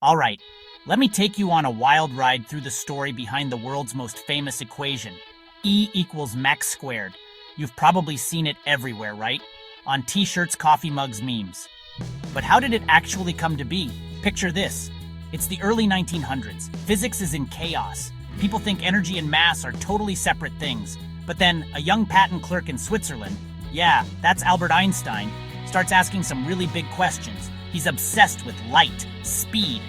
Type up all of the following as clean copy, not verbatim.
All right, let me take you on a wild ride through the story behind the world's most famous equation, E equals mc². You've probably seen it everywhere, right? On t-shirts, coffee mugs, memes. But how did it actually come to be? Picture this. It's the early 1900s. Physics is in chaos. People think energy and mass are totally separate things. But then a young patent clerk in Switzerland, yeah, that's Albert Einstein, starts asking some really big questions. He's obsessed with light, speed.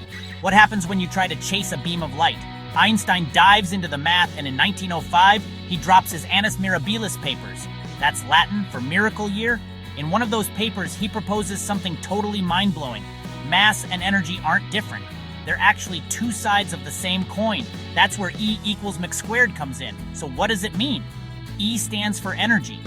What happens when you try to chase a beam of light? Einstein dives into the math, and in 1905, he drops his Annus Mirabilis papers. That's Latin for miracle year. In one of those papers, he proposes something totally mind-blowing. Mass and energy aren't different. They're actually two sides of the same coin. That's where E equals mc² comes in. So what does it mean? E stands for energy.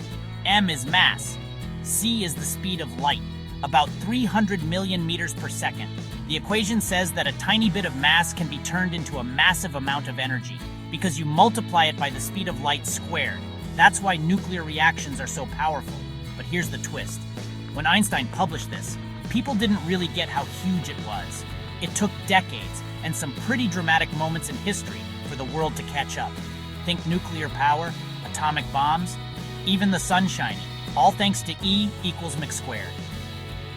M is mass. C is the speed of light, about 300 million meters per second. The equation says that a tiny bit of mass can be turned into a massive amount of energy because you multiply it by the speed of light squared. That's why nuclear reactions are so powerful. But here's the twist. When Einstein published this, people didn't really get how huge it was. It took decades and some pretty dramatic moments in history for the world to catch up. Think nuclear power, atomic bombs, even the sun shining, all thanks to E equals mc².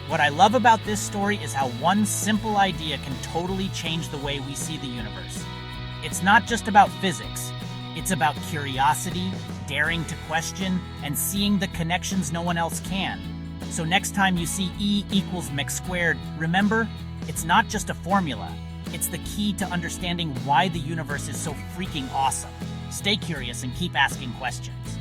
What I love about this story is how one simple idea can totally change the way we see the universe. It's not just about physics. It's about curiosity, daring to question, and seeing the connections no one else can. So next time you see E equals mc², remember, it's not just a formula. It's the key to understanding why the universe is so freaking awesome. Stay curious and keep asking questions.